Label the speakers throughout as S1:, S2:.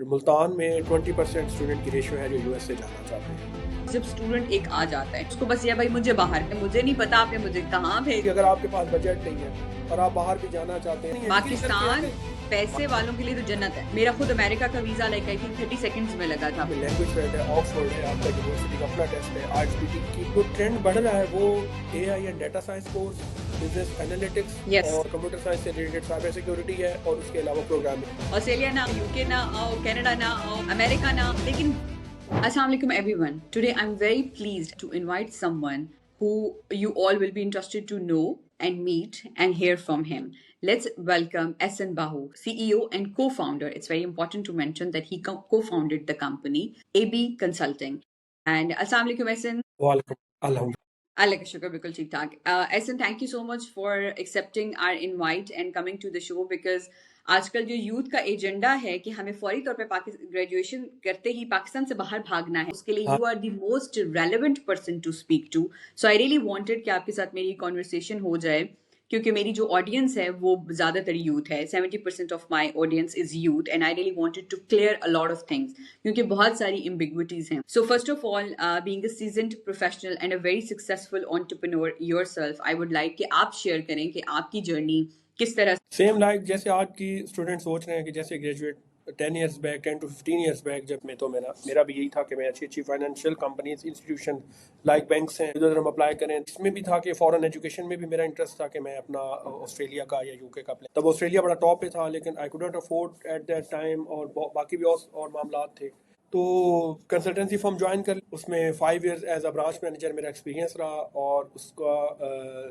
S1: मुल्तान में 20% स्टूडेंट की रेशियो है जो यूएस से जाना चाहते हैं।
S2: जब स्टूडेंट एक आ जाता है उसको बस ये भाई मुझे बाहर है, मुझे नहीं पता आपने मुझे कहाँ भेज।
S1: कि अगर आपके पास बजट नहीं है और आप बाहर भी जाना चाहते हैं,
S2: पाकिस्तान पैसे वालों के लिए तो जन्नत है। मेरा खुद अमेरिका का visa like I think 30 seconds में लगा था।
S1: लैंग्वेज फेड है, ऑक्सफोर्ड है, आपका यूनिवर्सिटी का अपना टेस्ट है, आईएसबीटी की जो ट्रेंड बढ़ रहा है वो AI and data science course, business analytics
S2: Yes.
S1: और कंप्यूटर साइंस से रिलेटेड साइबर सिक्योरिटी है और उसके अलावा प्रोग्रामिंग।
S2: ऑस्ट्रेलिया ना, यूके ना आओ, कनाडा ना आओ, अमेरिका ना, लेकिन Assalamu alaikum everyone. Today I'm very pleased to invite someone who you all will be interested to know and meet and hear from him. Let's welcome Ehsan Bahu, CEO and co-founder. It's very important to mention that he co-founded the company AB Consulting. And Assalamu alaikum Ehsan.
S1: वालेकुम अलहम्दुलिल्लाह।
S2: Allah ka shukar, bilkul theek thaak. Ehsan, thank you so much for accepting our invite and coming to the show because आजकल जो youth का agenda है कि हमें फौरी तौर पे ग्रेजुएशन करते ही पाकिस्तान से बाहर भागना है, उसके लिए
S1: हाँ
S2: you are the most relevant person to speak to. So I really wanted कि आपके साथ मेरी कॉन्वर्सेशन हो जाए क्योंकि मेरी जो ऑडियंस है वो ज़्यादातर यूथ है। 70% of my audience is youth and I really wanted to clear a lot of things क्योंकि बहुत सारी एम्बिग्विटीज हैं। So first of all, being a seasoned professional and a very successful entrepreneur yourself, I would like कि आप share करें कि आपकी journey किस तरह।
S1: सेम लाइक जैसे आज की स्टूडेंट सोच रहे हैं कि जैसे graduate 10 years back 10 to 15 years back जब मैं तो मेरा भी यही था कि मैं अच्छी अच्छी financial companies institution like banks हैं इधर हम अप्लाई करें। इसमें भी था कि फॉरेन एजुकेशन में भी मेरा इंटरेस्ट था कि मैं अपना ऑस्ट्रेलिया का या यूके का तब ऑस्ट्रेलिया बड़ा टॉप पे था लेकिन I could not afford at that time और बाकी भी और मामला थे। तो कंसल्टेंसी फर्म ज्वाइन कर उसमें 5 years as a branch manager मेरा एक्सपीरियंस रहा और उसका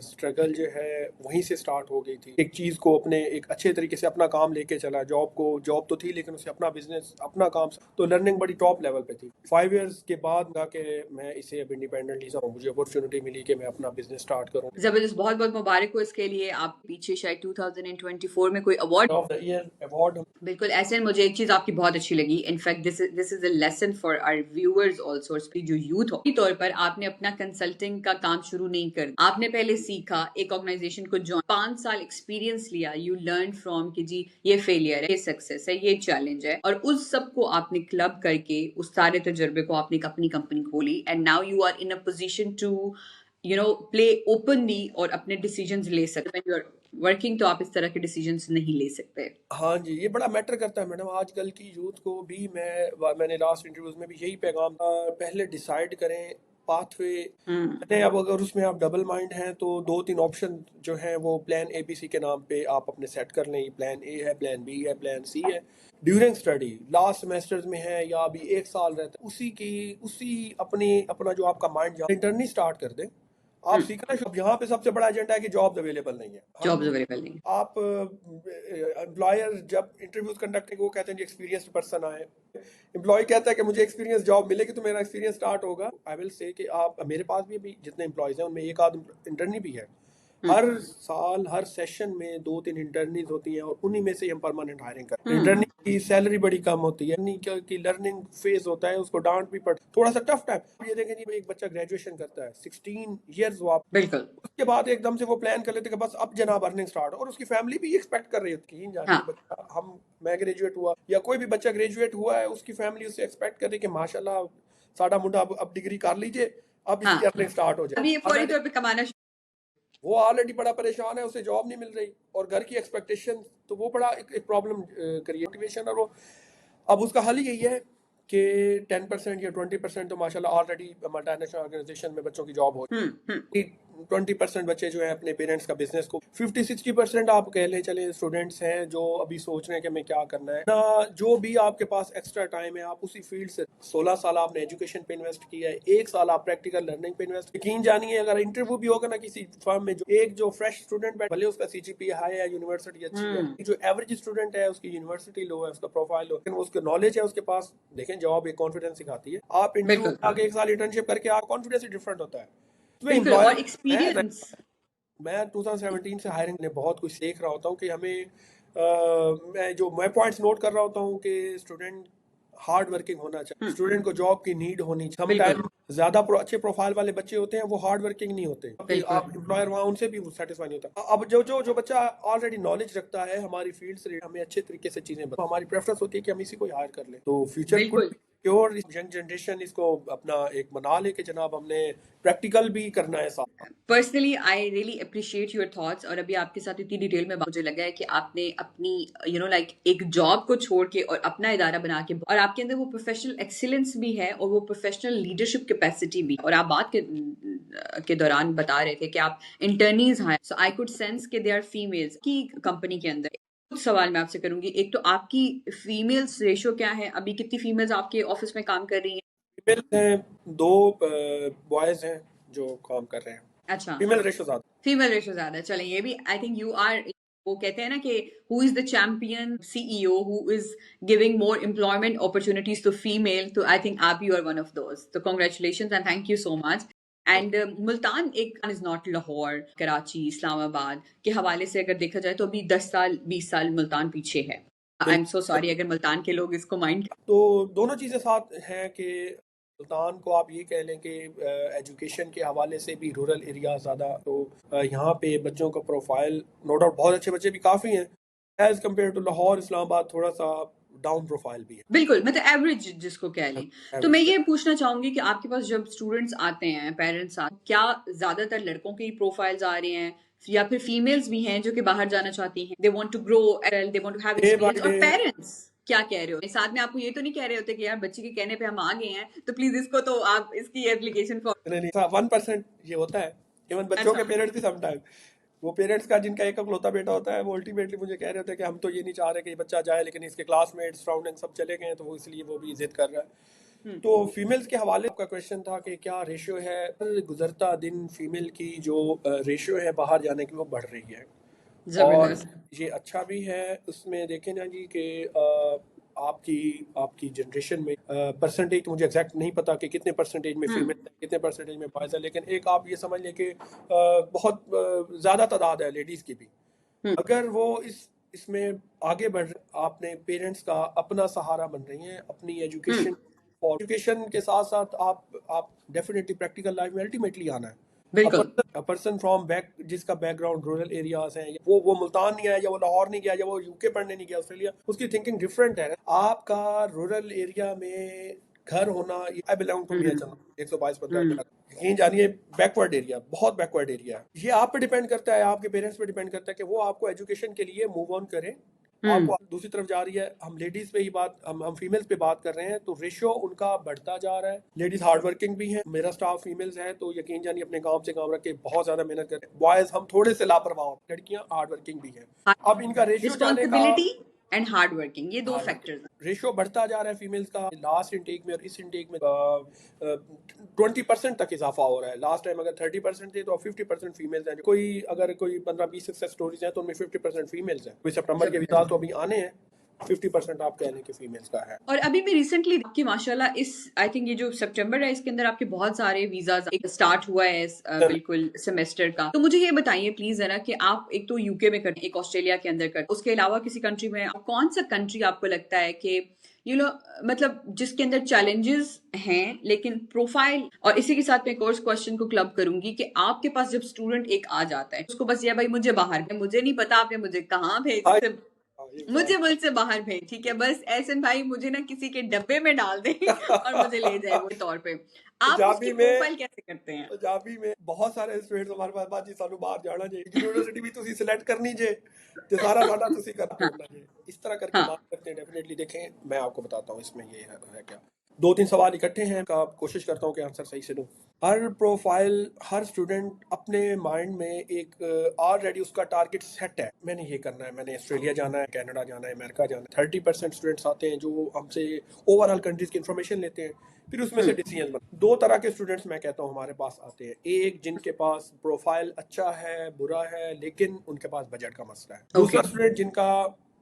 S1: स्ट्रगल जो है वहीं से स्टार्ट हो गई थी। एक चीज़ को अपने एक अच्छे तरीके से अपना काम लेके चला, जॉब तो थी लेकिन उसे अपना बिजनेस अपना काम, तो लर्निंग बड़ी टॉप लेवल पे थी। 5 इयर्स के बाद जाके मैं इसे अब इंडिपेंडेंटली मुझे अपॉर्चुनिटी मिली कि मैं अपना बिजनेस स्टार्ट करूँ।
S2: जबरदस्त, बहुत बहुत मुबारक हो इसके लिए। आप पीछे शायद 2024 में कोई award
S1: of the year award.
S2: बिल्कुल। ऐसे मुझे एक चीज आपकी बहुत अच्छी लगी, in fact this is a lesson for our viewers also, जो यूथ हो तौर पर आपने अपना कंसल्टिंग का काम शुरू नहीं कर, आपने पहले सीखा, एक ऑर्गेनाइजेशन को ज्वाइन, 5 साल एक्सपीरियंस लिया, यू लर्न फ्रॉम कि जी ये फेलियर है, ये सक्सेस है, ये चैलेंज है, और उस सब को आपने क्लब करके उस सारे तजुर्बे को आपने अपनी कंपनी खोली and now you are in a position to play openly और अपने डिसीजंस ले सकते हैं। वर्किंग तो आप इस तरह के डिसीजंस नहीं ले सकते।
S1: हाँ जी, ये बड़ा मैटर करता है मैडम। आजकल की यूथ को भी मैंने लास्ट इंटरव्यूज में भी यही पैगाम था, पहले डिसाइड करें पाथवे। अब अगर उसमें आप डबल माइंड हैं तो 2-3 ऑप्शन जो हैं वो प्लान ABC के नाम पे आप अपने सेट कर लें। प्लान A है, प्लान B है, प्लान C है। ड्यूरिंग स्टडी लास्ट सेमेस्टर्स में है या अभी 1 साल रहता है, अपना जो आपका माइंड इंटरनी स्टार्ट कर दें। आप सीखना। अब यहाँ पे सबसे बड़ा एजेंडा है कि जॉब अवेलेबल नहीं है।
S2: जॉब्स अवेलेबल नहीं।
S1: आप एम्प्लॉयर जब इंटरव्यूज कंडक्ट करेंगे वो कहते हैं एक्सपीरियंस्ड पर्सन आए। एम्प्लॉय कहता है कि मुझे एक्सपीरियंस जॉब मिलेगी तो मेरा एक्सपीरियंस स्टार्ट होगा। आई विल से कि आप मेरे पास भी अभी जितने एम्प्लॉयज हैं उनमें एक आध इंटर्नी भी है। हर साल हर सेशन में 2-3 इंटर्नीज होती हैं और उन्हीं में से हम परमानेंट हायरिंग करते हैं। इंटर्नी की सैलरी बड़ी कम होती है, की लर्निंग फेज होता है, उसको डांट भी पड़, थोड़ा सा टफ टाइम। ये देखें जी, एक बच्चा ग्रेजुएशन करता है 16 इयर्स, वो आप
S2: बिल्कुल
S1: उसके बाद एकदम से वो प्लान कर लेते कि बस अब जनाब अर्निंग स्टार्ट हो, और उसकी फैमिली भी एक्सपेक्ट कर रही होती है जाने बच्चा मैं ग्रेजुएट हुआ या कोई भी बच्चा ग्रेजुएट हुआ है उसकी फैमिली उससे एक्सपेक्ट कर रही कि माशाल्लाह साडा मुंडा अब डिग्री कर लीजिए, अब इसकी अर्निंग स्टार्ट हो जाए।
S2: अभी फौरी तौर पे कमाना
S1: वो ऑलरेडी बड़ा परेशान है, उसे जॉब नहीं मिल रही और घर की एक्सपेक्टेशन, तो वो बड़ा एक प्रॉब्लम क्रिएट मोटिवेशन। और वो अब उसका हल यही है कि 10% या 20% तो माशाल्लाह ऑलरेडी मल्टीनेशनल ऑर्गेनाइजेशन में बच्चों की जॉब हो। 20% बच्चे जो है अपने पेरेंट्स का बिजनेस को, 50-60% आप कह ले चले स्टूडेंट्स हैं जो अभी सोच रहे हैं कि हमें क्या करना है ना। जो भी आपके पास एक्स्ट्रा टाइम है आप उसी फील्ड से 16 साल आपने एजुकेशन पे इन्वेस्ट किया है, 1 साल आप प्रैक्टिकल लर्निंग पे इन्वेस्ट, यकीन जानिए अगर इंटरव्यू भी होगा ना किसी फर्म में, जो फ्रेश स्टूडेंट भले उसका CGPA हाई है, यूनिवर्सिटी अच्छी है, जो एवरेज स्टूडेंट है उसकी यूनिवर्सिटी लो है, उसका प्रोफाइल लो, लेकिन उसका नॉलेज है उसके पास, देखें जॉब एक कॉन्फिडेंस सिखाती है। आप इंटरव्यू आगे 1 साल इंटर्नशिप करके आप कॉन्फिडेंस डिफरेंट होता है।
S2: और एक्सपीरियंस।
S1: मैं 2017 से हायरिंग ने बहुत कुछ देख रहा होता हूँ कि हमें मैं पॉइंट्स नोट कर रहा होता हूँ कि स्टूडेंट हार्ड वर्किंग होना चाहिए, स्टूडेंट को जॉब की नीड होनी चाहिए।
S2: बिल्कुल
S1: समटाइम ज्यादा अच्छे प्रोफाइल वाले बच्चे होते हैं वो हार्ड वर्किंग नहीं होते,
S2: बिल्कुल
S1: आप एम्प्लॉयर वहाँ उनसे भी सेटिस्फाई नहीं होता। अब जो बच्चा ऑलरेडी नॉलेज रखता है हमारी फील्ड से, हमें अच्छे तरीके से चीजें तो हमारी प्रेफरेंस होती है कि हम इसी को हायर कर ले, तो फ्यूचर
S2: बिल्कुल
S1: प्योर यंग जनरेशन इसको अपना एक बना ले कि जनाब हमने प्रैक्टिकल भी करना है साथ।
S2: Personally I really appreciate your thoughts, और अभी आपके साथ इतनी डिटेल में मुझे लगा है कि आपने अपनी लाइक एक जॉब को छोड़ के और अपना इदारा बना के, और आपके अंदर वो प्रोफेशनल एक्सीलेंस भी है और वो प्रोफेशनल लीडरशिप कैपेसिटी भी, और आप बात के दौरान बता रहे थे कि आप इंटर्नीज हैं, सो आई कुड सेंस कि दे आर फीमेल्स की कंपनी के अंदर। कुछ सवाल मैं आपसे करूंगी, एक तो आपकी फीमेल्स रेशो क्या है, अभी कितनी फीमेल्स आपके ऑफिस में काम कर रही हैं?
S1: फीमेल हैं, 2 बॉयज हैं जो काम कर रहे हैं,
S2: अच्छा,
S1: फीमेल रेशो ज्यादा।
S2: फीमेल रेशो ज्यादा है। चलें, ये भी आई थिंक यू आर, वो कहते हैं ना कि who is the champion CEO who is giving more employment opportunities to female, तो आई थिंक आप you are one of those, तो congratulations and thank you so much. And Multan एक is not Lahore, Karachi, Islamabad के हवाले से अगर देखा जाए तो अभी 10 साल 20 साल मुल्तान पीछे है। आई एम सो सॉरी अगर मुल्तान के लोग इसको माइंड।
S1: तो दोनों चीज़ें साथ हैं कि सुल्तान को आप ये कह लें कि एजुकेशन के हवाले से भी रूरल एरिया ज़्यादा, तो यहाँ पे बच्चों का प्रोफाइल नो डाउट बहुत अच्छे बच्चे भी काफ़ी हैं, as compare to Lahore Islamabad थोड़ा सा डाउन प्रोफाइल भी है।
S2: बिल्कुल, मतलब एवरेज जिसको कह लें। तो मैं
S1: Average
S2: ये पूछना चाहूंगी कि आपके पास जब स्टूडेंट्स आते हैं, पेरेंट्स आते हैं, क्या ज्यादातर लड़कों के ही प्रोफाइल्स आ रहे हैं या फिर फीमेल्स भी हैं जो कि बाहर जाना चाहती हैं, they want to grow, they want to have
S1: day by
S2: experience, और
S1: डे
S2: पेरेंट्स क्या कह रहे हो साथ में? आपको ये तो नहीं कह रहे होते कि यार बच्चे के कहने पे हम आ गए हैं तो प्लीज इसको तो आप इसकी एप्लीकेशन फॉर।
S1: नहीं 1% ये होता है, इवन बच्चों के
S2: अच्छा,
S1: पेरेंट्स भी समटाइम, वो पेरेंट्स का जिनका एक इकलौता बेटा होता है वो अल्टीमेटली मुझे कह रहे होते हैं कि हम तो ये नहीं चाह रहे कि ये बच्चा जाए, लेकिन इसके क्लासमेट्स सराउंडिंग सब चले गए हैं तो वो इसलिए वो भी जिद कर रहा है। तो फीमेल्स के हवाले का क्वेश्चन था कि क्या रेशियो है, गुजरता दिन फीमेल की जो रेशियो है बाहर जाने की वो बढ़ रही है, और
S2: जबरदस्त।
S1: ये अच्छा भी है। उसमें देखें ना जी कि आपकी आपकी जनरेशन में परसेंटेज तो मुझे एग्जैक्ट नहीं पता कि कितने परसेंटेज में फीमेल है कितने परसेंटेज में बॉयज है, लेकिन एक आप ये समझ लें कि बहुत ज़्यादा तादाद है लेडीज़ की भी। अगर वो इसमें आगे बढ़, आपने पेरेंट्स का अपना सहारा बन रही हैं अपनी एजुकेशन, और एजुकेशन के साथ साथ आप डेफिनेटली प्रैक्टिकल लाइफ में अल्टीमेटली आना है।
S2: बिल्कुल
S1: पर्सन फ्रॉम बैक जिसका बैकग्राउंड रूरल एरियाज है, वो मुल्तान नहीं आया या वो लाहौर नहीं गया या वो यूके पढ़ने नहीं गया ऑस्ट्रेलिया, उसकी थिंकिंग डिफरेंट है। आपका रूरल एरिया में घर होना, आई बिलोंग टू मियां चंद 122 यकीन जानिए बैकवर्ड एरिया, बहुत बैकवर्ड एरिया है। ये आप पे डिपेंड करता है, आपके पेरेंट्स पे डिपेंड करता है कि वो आपको एजुकेशन के लिए मूव ऑन करें। आपको दूसरी तरफ जा रही है, हम लेडीज पे ही बात, हम फीमेल्स पे बात कर रहे हैं, तो रेशियो उनका बढ़ता जा रहा है। लेडीज हार्ड वर्किंग भी हैं, मेरा स्टाफ फीमेल्स है तो यकीन जानिए अपने काम से काम रख के बहुत ज्यादा मेहनत करते हैं। बॉयज हम थोड़े से लापरवाह, लड़कियां हार्ड वर्किंग भी हैं। अब इनका रेशियो जाने का,
S2: रिस्पॉन्सिबिलिटी एंड हार्ड वर्किंग, ये दो फैक्टर्स।
S1: रेशियो बढ़ता जा रहा है फीमेल्स का। लास्ट इनटेक में और इस इनटेक में 20% तक इजाफा हो रहा है। लास्ट टाइम अगर 30% थे तो 50% फीमेल्स हैं। अगर कोई 15-20 सक्सेस स्टोरीज हैं तो उनमें 50% फीमेल्स हैं। कोई सितंबर के रिजल्ट तो अभी आने हैं, 50% आप कह लें कि फीमेल्स का है।
S2: और अभी मैं रिसेंटली आपकी माशाल्लाह इस आई थिंक ये जो सितंबर है इसके अंदर आपके बहुत सारे वीजाज स्टार्ट हुआ है बिल्कुल सेमेस्टर का। तो मुझे ये बताइए प्लीज जरा कि आप एक तो यूके में करते, एक ऑस्ट्रेलिया के अंदर करते, उसके अलावा किसी कंट्री में कौन सा कंट्री आपको लगता है कि मतलब जिसके अंदर चैलेंजेस हैं लेकिन प्रोफाइल, और इसी के साथ मैं एक और क्वेश्चन को क्लब करूंगी कि आपके पास जब स्टूडेंट एक आ जाता है उसको बस ये भाई मुझे बाहर, मुझे नहीं पता आपने मुझे कहाँ भेज, मुझे मुल्क से बाहर भेज, ठीक है, बस एहसन भाई मुझे ना किसी के डब्बे में डाल दे और मुझे ले जाए वो तौर पे, आप उसकी प्रोफाइल कैसे करते हैं?
S1: पंजाबी में बहुत सारे स्टूडेंट्स हमारे पास बाजी सानू बाहर जाना चाहिए, यूनिवर्सिटी भी तुसी सिलेक्ट करनी जे ते सारा साडा तुसी करना चाहिए, इस तरह करके बात करते हैं। डेफिनेटली देखें, मैं आपको बताता हूँ इसमें ये है क्या। 2-3 सवाल इकट्ठे हैं, का कोशिश करता हूँ कि आंसर सही से दूं। हर प्रोफाइल, हर स्टूडेंट अपने माइंड में एक ऑलरेडी उसका टारगेट सेट है, मैंने ये करना है, मैंने ऑस्ट्रेलिया जाना है, कनाडा जाना है, अमेरिका जाना है। 30% स्टूडेंट्स आते हैं जो हमसे ओवरऑल कंट्रीज की इन्फॉर्मेशन लेते हैं, फिर उसमें से डिसीजन बना। 2 तरह के स्टूडेंट्स मैं कहता हूँ हमारे पास आते हैं। एक जिनके पास प्रोफाइल अच्छा है, बुरा है, लेकिन उनके पास बजट का मसला है। दूसरा स्टूडेंट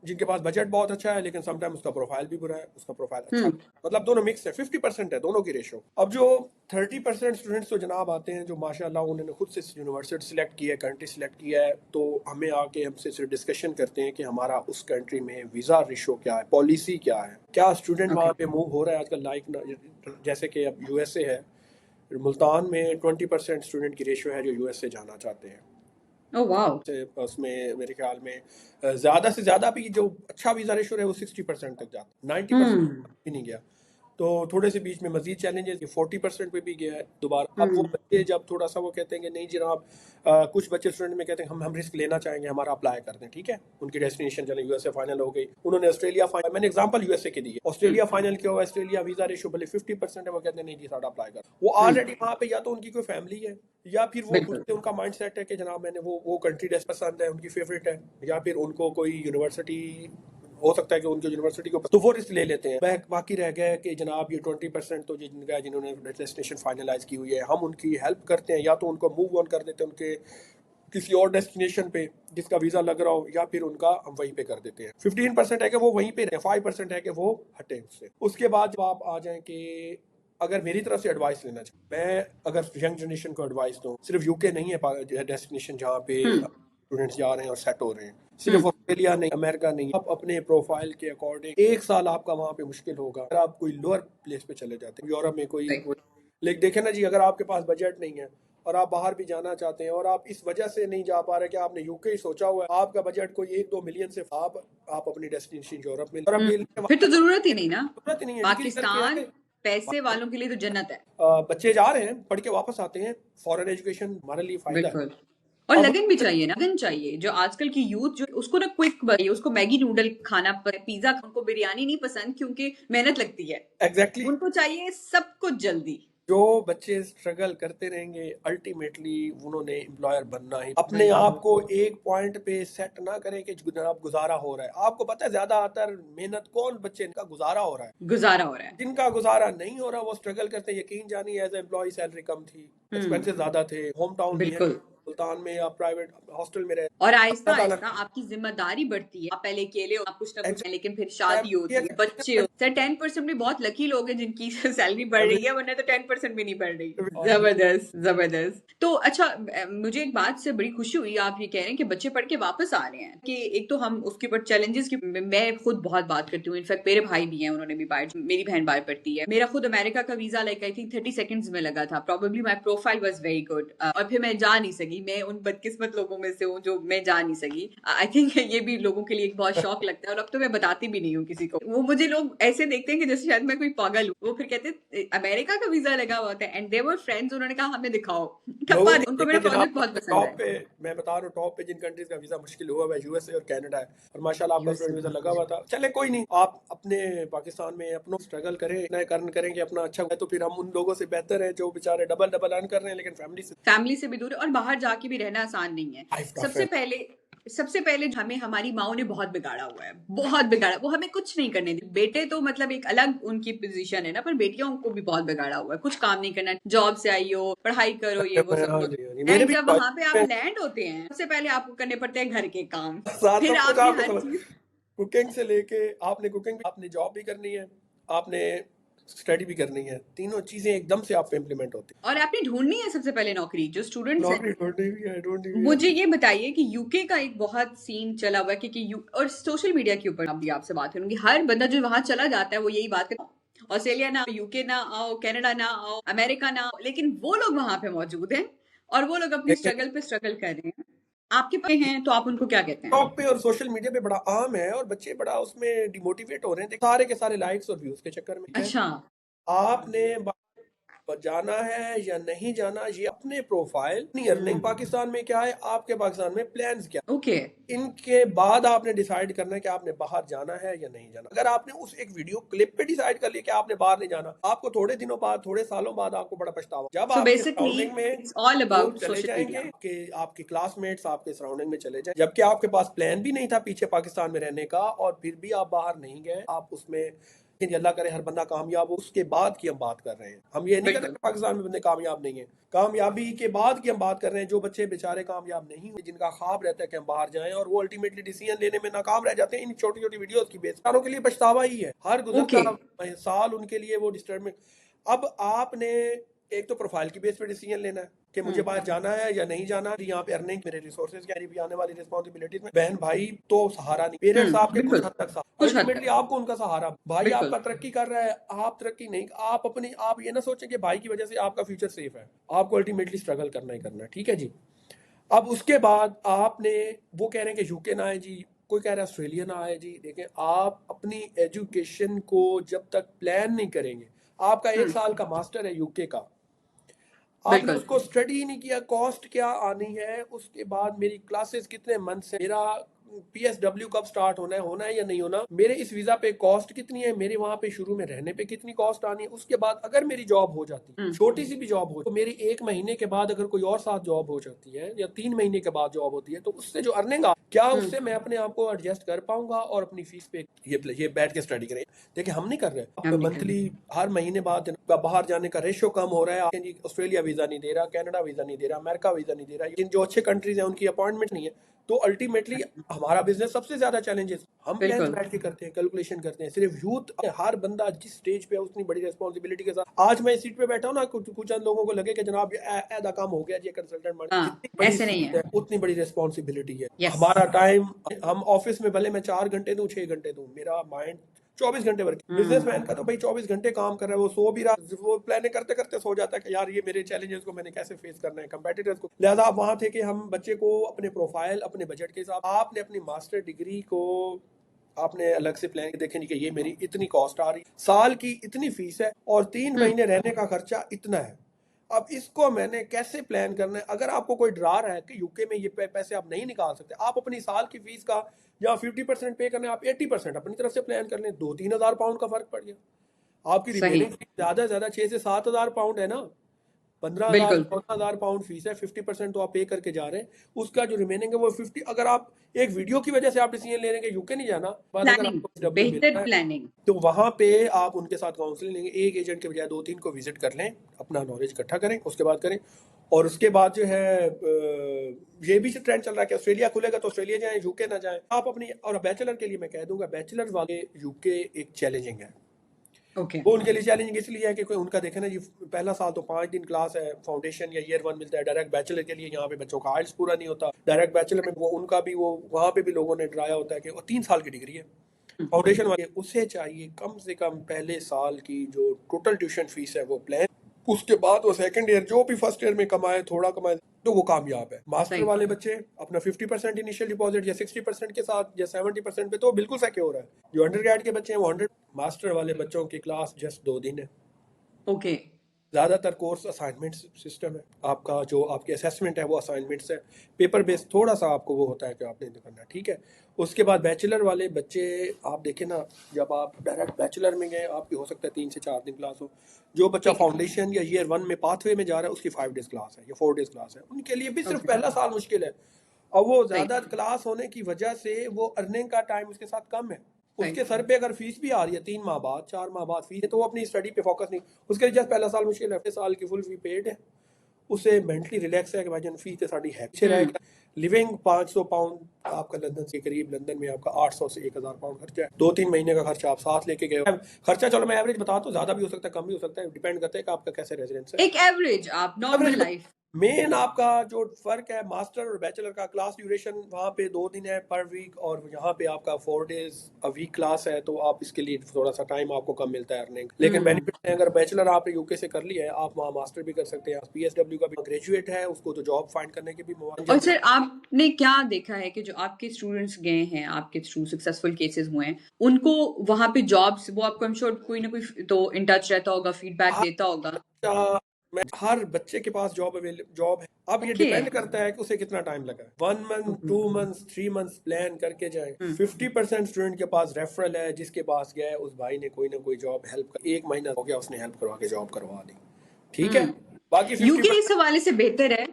S1: जिनके पास बजट बहुत अच्छा है लेकिन समटाइम उसका प्रोफाइल भी बुरा है, उसका प्रोफाइल अच्छा
S2: हम्म।
S1: है। मतलब दोनों मिक्स है, 50% है दोनों की रेशो। अब जो 30% स्टूडेंट्स तो जनाब आते हैं जो माशाल्लाह उन्होंने खुद से यूनिवर्सिटी सिलेक्ट की है, कंट्री सिलेक्ट किया है, तो हमें आके हमसे सिर्फ डिस्कशन करते हैं कि हमारा उस कंट्री में वीज़ा रेशो क्या है, पॉलिसी क्या है, क्या स्टूडेंट
S2: ओके।
S1: वहाँ पे मूव हो रहा है आजकल। लाइक जैसे कि अब यूएसए है, मुल्तान में 20% स्टूडेंट की रेशो है जो यूएसए जाना चाहते हैं।
S2: Oh wow.
S1: से उसमें मेरे ख्याल में ज़्यादा से ज़्यादा भी जो अच्छा वीज़ा रेशो है वो 60% तक जाता है, 90%
S2: हम्म।
S1: भी नहीं गया। तो थोड़े से बीच में मजीद चैलेंजेस, 40% पे भी गया है दोबारा। अब वो
S2: हम्म।
S1: बच्चे जब थोड़ा सा वो कहते हैं कि नहीं जनाब, कुछ बच्चे स्टूडेंट में कहते हैं हम रिस्क लेना चाहेंगे, हमारा अप्लाई कर दें, ठीक है। उनकी डेस्टिनेशन चले, यूएसए फाइनल हो गई, उन्होंने ऑस्ट्रेलिया फाइनल, मैंने एग्जांपल यूएसए की दी है, ऑस्ट्रेलिया फाइनल किया हुआ, ऑस्ट्रेलिया वीज़ा रेशो भले 50% है, वो कहते हैं नहीं जी सारा अप्लाई कर। वो
S2: हम्म।
S1: ऑलरेडी वहाँ पे या तो उनकी कोई फैमिली है, या फिर वो खुद
S2: बिल्कुल।
S1: से उनका माइंड सेट है कि जनाब मैंने वो कंट्री पसंद है, उनकी फेवरेट है, या फिर उनको कोई यूनिवर्सिटी हो सकता है कि उनकी यूनिवर्सिटी को, तो वो रिस्क ले लेते हैं। बाकी रह गया कि जनाब ये 20% तो जिनका जिन्होंने डेस्टिनेशन फाइनलाइज की हुई है, हम उनकी हेल्प करते हैं, या तो उनको मूव ऑन कर देते हैं उनके किसी और डेस्टिनेशन पे जिसका वीज़ा लग रहा हो, या फिर उनका हम वहीं पे कर देते हैं। 15% है कि वो वहीं पे रहे, 5% है कि वो हटे उससे। उसके बाद जब आप आ जाएं कि अगर मेरी तरफ से एडवाइस लेना चाहिए, मैं अगर यंग जनरेशन को एडवाइस दूं, सिर्फ यूके नहीं है डेस्टिनेशन जहाँ पे
S2: हम्म।
S1: स्टूडेंट्स जा रहे हैं और सेट हो रहे हैं,
S2: हम्म।
S1: सिर्फ ऑस्ट्रेलिया नहीं, अमेरिका नहीं। आप अपने प्रोफाइल के अकॉर्डिंग 1 साल आपका वहाँ पे मुश्किल होगा अगर आप कोई लोअर प्लेस पे चले जाते हैं, यूरोप में कोई।
S2: सही।
S1: लेकिन देखे ना जी, अगर आपके पास बजट नहीं है और आप बाहर भी जाना चाहते हैं और आप इस वजह से नहीं जा पा रहे कि आपने यूके ही सोचा हुआ है, आपका बजट कोई 1-2 मिलियन से, आप अपनी डेस्टिनेशन यूरोप में, और अब ये
S2: फिर तो जरूरत ही नहीं ना।
S1: जरूरत ही नहीं है, डिग्री करके
S2: पाकिस्तान
S1: आए।
S2: पैसे वालों के लिए तो जन्नत है।
S1: बच्चे जा रहे हैं, पढ़ के वापस आते हैं, फॉरेन एजुकेशन हमारे लिए फायदा है।
S2: बिल्कुल। और
S1: अब
S2: लगन भी चाहिए ना, लगन चाहिए। जो आजकल की यूथ जो उसको ना क्विक चाहिए, उसको मैगी नूडल खाना पर पिज्जा, उनको बिरयानी नहीं पसंद क्योंकि मेहनत लगती है।
S1: एग्जैक्टली
S2: उनको चाहिए सब कुछ जल्दी।
S1: जो बच्चे स्ट्रगल करते रहेंगे अल्टीमेटली उन्होंने एम्प्लॉयर बनना ही। अपने आप को एक पॉइंट पे सेट ना करें कि जनाब गुजारा हो रहा है। आपको पता है ज्यादातर मेहनत कौन बच्चे का गुजारा हो रहा है,
S2: गुजारा हो रहा है।
S1: जिनका गुजारा नहीं हो रहा वो स्ट्रगल करते हैं। यकीन जानिए एज एम्प्लॉय सैलरी कम थी, एक्सपेंसेस ज्यादा थे, होम टाउन भी है
S2: बिल्कुल।
S1: सुल्तान में, आप प्राइवेट हॉस्टल में रहे,
S2: और आहिस्ता
S1: पता
S2: आहिस्ता
S1: लगा।
S2: आपकी जिम्मेदारी बढ़ती है। आप पहले अकेले हो, आप कुछ ना कुछ हैं, लेकिन फिर
S1: मैं
S2: शादी होती है, बच्चे हो। सर 10% भी बहुत लकी लोग हैं जिनकी सैलरी बढ़ रही है, वरना तो 10% भी नहीं बढ़ रही। जबरदस्त जबरदस्त। तो अच्छा, मुझे एक बात से बड़ी खुशी हुई, आप ये कह रहे हैं कि बच्चे पढ़ के वापस आ रहे हैं। कि एक तो हम उसके ऊपर चैलेंजेस की मैं खुद बहुत बात करती हूँ। इनफैक्ट मेरे भाई भी हैं, उन्होंने भी बाहर, मेरी बहन बाहर पढ़ती है। मेरा खुद अमेरिका का visa like I think 30 seconds में लगा था। Probably my profile was very good, और फिर मैं जा नहीं सकी। मैं उन बदकिस्मत लोगों में से हूँ जो मैं जा नहीं सकी। आई थिंक ये भी लोगों के लिए एक बहुत शौक लगता है, और अब तो मैं बताती भी नहीं हूँ किसी को। वो मुझे लोग ऐसे देखते हैं कि जैसे शायद मैं कोई पागल हूँ। वो फिर कहते हैं अमेरिका का वीजा लगा हुआ था, एंड दे वर फ्रेंड्स, उन्होंने कहा हमें दिखाओ।
S1: लोगों
S2: ठप्पा
S1: ने
S2: उनको मेरा
S1: देखे जनाब,
S2: प्रोजेक्ट बहुत पसंद
S1: टॉप
S2: है।
S1: पे मैं बता रहा हूँ, टॉप पे जिन कंट्रीज का वीजा मुश्किल हुआ है यूएसए और कनाडा है, और माशाल्लाह आपका
S2: यूएसए
S1: स्टूडेंट वीजा
S2: बहुत
S1: लगा हुआ था। चले कोई नहीं, आप अपने पाकिस्तान में अपना स्ट्रगल करें, नए कर्न करेंगे अपना अच्छा है, तो फिर हम उन लोगों से बेहतर है जो बेचारे डबल डबल अर्न कर रहे हैं लेकिन
S2: फैमिली से भी दूर है, और बाहर जाके भी रहना आसान नहीं है।
S1: लाइफ टफ
S2: सबसे
S1: है।
S2: पहले सबसे पहले हमें हमारी माओ ने बहुत बिगाड़ा हुआ है, बहुत बिगाड़ा। वो हमें कुछ नहीं करने दी। बेटे तो मतलब एक अलग उनकी पोजीशन है ना, पर बेटियों को भी बहुत बिगाड़ा हुआ है। कुछ काम नहीं करना, जॉब से आई हो, पढ़ाई करो, ये वो सब
S1: हाँ
S2: कुछ।
S1: जी, हाँ जी, मेरे
S2: एंड
S1: भी
S2: जब वहां पे आप लैंड होते हैं, सबसे पहले आपको करने पड़ते हैं घर के काम,
S1: साथ
S2: फिर
S1: सब कुछ
S2: आपने
S1: आपको
S2: हर
S1: समझ,
S2: चीज।
S1: कुकिंग से लेके आपने कुकिंग, आपने जॉब भी करनी है, आपने स्टडी भी करनी है, तीनों चीजें एकदम से आप पे इम्प्लीमेंट होती
S2: और आपने ढूंढनी है सबसे पहले नौकरी। जो
S1: हैं।
S2: स्टूडेंट्स हैं,
S1: नौकरी ढूंढनी भी है, ढूंढनी भी है।
S2: मुझे ये बताइए कि यूके का एक बहुत सीन चला हुआ है, क्योंकि और सोशल मीडिया के ऊपर अभी आपसे बात करूंगी। हर बंदा जो वहां चला जाता है वो यही बात करता है, ऑस्ट्रेलिया ना, यूके ना आओ, कनाडा ना आओ, अमेरिका ना आओ, लेकिन वो लोग वहां पे मौजूद हैं और वो लोग अपनी
S1: लेकिन
S2: स्ट्रगल पे स्ट्रगल कर रहे हैं। आपके पास हैं तो आप उनको क्या कहते हैं?
S1: टिकटॉक पे और सोशल मीडिया पे बड़ा आम है और बच्चे बड़ा उसमें डिमोटिवेट हो रहे हैं सारे के सारे लाइक्स और व्यूज के चक्कर में।
S2: अच्छा।
S1: आपने जाना है या नहीं जाना, ये अपने प्रोफाइल, अपनी अर्निंग पाकिस्तान में क्या है, आपके पाकिस्तान में प्लान्स क्या है,
S2: ओके।
S1: इनके बाद आपने डिसाइड करना है कि आपने बाहर जाना है या नहीं जाना। अगर आपने उस एक वीडियो क्लिप पे डिसाइड कर लिया कि आपने बाहर नहीं जाना, आपको थोड़े दिनों बाद, थोड़े सालों बाद आपको बड़ा पछतावा जब
S2: सो
S1: आपके
S2: बेसिकली
S1: सराउंडिंग में
S2: इट्स ऑल
S1: लोग
S2: अबाउट
S1: चले
S2: सोशल
S1: जाएंगे
S2: मीडिया।
S1: कि आपके क्लासमेट्स आपके सराउंडिंग में चले जाए, जबकि आपके पास प्लान भी नहीं था पीछे पाकिस्तान में रहने का, और फिर भी आप बाहर नहीं गए, आप उसमें कि अल्लाह करे हर बंदा कामयाब हो, उसके बाद की हम बात कर रहे हैं। हम ये नहीं कर रहे
S2: बिल्कुल।
S1: कि पाकिस्तान में बंदे कामयाब नहीं है, कामयाबी के बाद की हम बात कर रहे हैं। जो बच्चे बेचारे कामयाब नहीं हुए, जिनका ख्वाब रहता है कि हम बाहर जाएं और वो अल्टीमेटली डिसीजन लेने में नाकाम रह जाते हैं इन छोटी छोटी वीडियोस की बेस पर, के लिए पछतावा ही है हर
S2: ओके।
S1: गुजरता साल उनके लिए वो डिस्टर्बमेंट। अब आपने एक तो प्रोफाइल की बेस पे डिसीजन लेना है कि मुझे बाहर जाना है या नहीं जाना, यहाँ पे अर्निंग, मेरे रिसोर्सेज क्या भी आने वाली रिस्पॉन्सिबिलिटीज में, बहन भाई तो सहारा नहीं, पेरेंट्स आपके कुछ
S2: बिल्कुल,
S1: हद तक सहारा,
S2: कुछ हद
S1: अल्टीमेटली
S2: तक।
S1: आपको उनका सहारा। भाई
S2: बिल्कुल।
S1: आपका तरक्की कर रहा है, आप तरक्की नहीं, आप अपनी, आप ये ना सोचें कि भाई की वजह से आपका फ्यूचर सेफ है, आपको अल्टीमेटली स्ट्रगल करना ही करना है, ठीक है जी। अब उसके बाद आपने, वो कह रहे हैं कि यूके ना आए जी, कोई कह रहा है ऑस्ट्रेलिया ना आए जी। देखें, आप अपनी एजुकेशन को जब तक प्लान नहीं करेंगे, आपका 1 साल का मास्टर है यूके का, आपने
S2: बिल्कुल।
S1: उसको स्टडी ही नहीं किया, कॉस्ट क्या आनी है, उसके बाद मेरी क्लासेस कितने मंथ से, मेरा PSW कब स्टार्ट होना है या नहीं होना, मेरे इस वीजा पे कॉस्ट कितनी है, मेरे वहां पे शुरू में रहने पे कितनी कॉस्ट आनी है, उसके बाद अगर मेरी जॉब हो जाती, छोटी सी भी जॉब हो तो मेरी 1 महीने के बाद अगर कोई और साथ जॉब हो जाती है या 3 महीने के बाद जॉब होती है, तो उससे जो अर्निंग क्या उससे मैं अपने आप को एडजस्ट कर पाऊंगा और अपनी फीस पे ये बैठ के स्टडी करें। देखिए हम नहीं कर रहे,
S2: हम नहीं कर
S1: मंथली हर महीने बाद बाहर जाने का रेशियो कम हो रहा है। ऑस्ट्रेलिया वीजा नहीं दे रहा, कनाडा वीजा नहीं दे रहा, अमेरिका वीजा नहीं दे रहा, जिन जो अच्छे कंट्रीज हैं उनकी अपॉइंटमेंट नहीं है, तो अल्टीमेटली हमारा बिजनेस सबसे ज्यादा चैलेंजेस हम प्लान
S2: बिल्कुल।
S1: बैठ के करते हैं, कैलकुलेशन करते हैं। सिर्फ यूथ, हर बंदा जिस स्टेज पे है उतनी बड़ी रिस्पॉन्सिबिलिटी के साथ, आज मैं इस सीट पे बैठा हूँ ना, कुछ चंद लोगों को लगे कि जनाब ऐदा काम हो गया जी, कंसल्टेंट बन,
S2: हाँ,
S1: जितनी बड़ी
S2: ऐसे नहीं
S1: सीट
S2: है।
S1: है उतनी बड़ी रिस्पॉन्सिबिलिटी है।
S2: यस।
S1: हमारा टाइम, हम ऑफिस में भले मैं 4 घंटे दूं 6 घंटे दूं, मेरा माइंड 24 घंटे वर्क। बिजनेसमैन का तो भाई 24 घंटे काम कर रहा है, वो सो भी रहा, वो प्लानिंग करते करते सो जाता है कि यार ये मेरे चैलेंजेस को मैंने कैसे फेस करना है, कंपेटिटर्स को। लिहाजा आप वहां थे कि हम बच्चे को अपने प्रोफाइल, अपने बजट के हिसाब, आपने अपनी मास्टर डिग्री को आपने अलग से प्लान देखें कि ये मेरी इतनी कॉस्ट आ रही, साल की इतनी फीस है और 3 महीने रहने का खर्चा इतना है। अब इसको मैंने कैसे प्लान करना है? अगर आपको कोई डरा रहा है कि यूके में ये पैसे आप नहीं निकाल सकते, आप अपनी साल की फीस का जहाँ 50% पे करना है, आप 80% अपनी तरफ से प्लान कर लें, 2-3 हज़ार पाउंड का फर्क पड़ गया। आपकी
S2: सही।
S1: रिमेनिंग ज्यादा से ज्यादा 6 से 7 हज़ार पाउंड है ना, 15,000
S2: बिल्कुल।
S1: 14,000 पाउंड फीस है, 50% तो आप पे करके जा रहे हैं, उसका जो रिमेनिंग है वो 50। अगर आप एक वीडियो की वजह से आप डिसीजन ले रहे हैं कि यूके नहीं जाना, बाद अगर
S2: प्लानिंग,
S1: आपको डब्ल्यू मिल
S2: बेहतर
S1: रहा है
S2: प्लानिंग।
S1: तो वहां पे आप उनके साथ काउंसलिंग लेंगे, एक एजेंट के बजाय 2-3 को विजिट कर लें, अपना नॉलेज इकट्ठा करें, उसके बाद करें। और उसके बाद जो है ये भी ट्रेंड चल रहा है कि ऑस्ट्रेलिया खुलेगा तो ऑस्ट्रेलिया जाएं, यूके ना जाएं आप अपनी। और बैचलर के लिए मैं कह दूंगा, बैचलर वाले यूके एक चैलेंजिंग है,
S2: ओके।
S1: वो उनके लिए चैलेंजिंग इसलिए है कि कोई उनका देखे ना जी, पहला साल तो 5 दिन क्लास है, फाउंडेशन या ईयर 1 मिलता है। डायरेक्ट बैचलर के लिए यहाँ पे बच्चों का आइल्स पूरा नहीं होता, डायरेक्ट बैचलर में वो उनका भी, वो वहाँ पे भी लोगों ने डराया होता है कि वो 3 साल की डिग्री है। फाउंडेशन वाले उसे चाहिए कम से कम पहले साल की जो टोटल ट्यूशन फीस है वो प्लान, उसके बाद वो सेकंड ईयर जो भी फर्स्ट ईयर में कमाए, थोड़ा कमाए, तो वो कामयाब है। मास्टर
S2: सही।
S1: वाले बच्चे अपना 50% इनिशियल डिपॉजिट या 60% के साथ या 70% पे तो बिल्कुल सिक्योर है। जो अंडर ग्रेड के बच्चे हैं वो 100, मास्टर वाले बच्चों की क्लास जस्ट 2 दिन है।
S2: ओके।
S1: ज़्यादातर कोर्स असाइनमेंट सिस्टम है, आपका जो आपके असेसमेंट है वो असाइनमेंट्स है, पेपर बेस्ड थोड़ा सा आपको वो होता है कि आपने करना, ठीक है। उसके बाद बैचलर वाले बच्चे आप देखें ना, जब आप डायरेक्ट बैचलर में गए आपकी हो सकता है 3 से 4 दिन क्लास हो। जो बच्चा
S2: ठीक है।
S1: फाउंडेशन या ईयर 1 में पाथवे में जा रहा है उसकी 5 डेज क्लास है या 4 डेज क्लास है, उनके लिए भी सिर्फ
S2: ओके।
S1: पहला साल मुश्किल है। और वो
S2: सही।
S1: ज़्यादा क्लास होने की वजह से वो अर्निंग का टाइम उसके साथ कम है।
S2: सही।
S1: उसके सर पे अगर फीस भी आ रही है 3 माह बाद 4 माह बाद फीस है, तो वो अपनी स्टडी पे फोकस नहीं, उसके लिए जस्ट पहला साल मुश्किल है। साल की फुल फी पेड है, उसे मेंटली रिलैक्स है कि भाई जन फी तो साड़ी है पीछे रहेगा। लिविंग 500 पाउंड आपका लंदन के करीब, लंदन में आपका 800 से 1,000 पाउंड खर्चा है। 2-3 महीने का खर्चा आप साथ लेके गए। खर्चा चलो मैं एवरेज बता, तो ज्यादा भी हो सकता है कम भी हो सकता है, डिपेंड करता है कि आपका कैसे रेजिडेंस है।
S2: एक एवरेज, आप नॉर्मल लाइफ।
S1: मेन आपका जो फर्क है मास्टर और बैचलर का, क्लास ड्यूरेशन वहाँ पे 2 दिन है पर वीक, और यहाँ पे आपका 4 डेज अ वीक क्लास है, तो आप इसके लिए थोड़ा सा टाइम आपको कम मिलता है अर्निंग। लेकिन बेनिफिट है, अगर बैचलर आपने यूके से कर लिया है आप वहाँ मास्टर भी कर सकते हैं। PSW का भी ग्रेजुएट है, उसको तो जॉब फाइंड करने के भी मौके।
S2: और सर आपने क्या देखा है कि जो आपके स्टूडेंट्स गए हैं, आपके थ्रू सक्सेसफुल केसेस हुए हैं, उनको वहां पे जॉब्स, वो आपको आई एम श्योर कोई ना कोई तो इन टच रहता होगा, फीडबैक देता होगा।
S1: हर बच्चे के पास जॉब है। अब ये
S2: ओके।
S1: डिपेंड करता है कि उसे कितना टाइम लगा, 1 मंथ 2 मंथ 3 मंथ प्लान करके जाए। 50% स्टूडेंट के पास रेफरल है, जिसके पास गए उस भाई ने कोई ना कोई जॉब हेल्प कर, 1 महीना हो गया उसने हेल्प करवा के जॉब करवा दी, ठीक है। बाकी
S2: यूके
S1: 50%
S2: इस हवाले से बेहतर है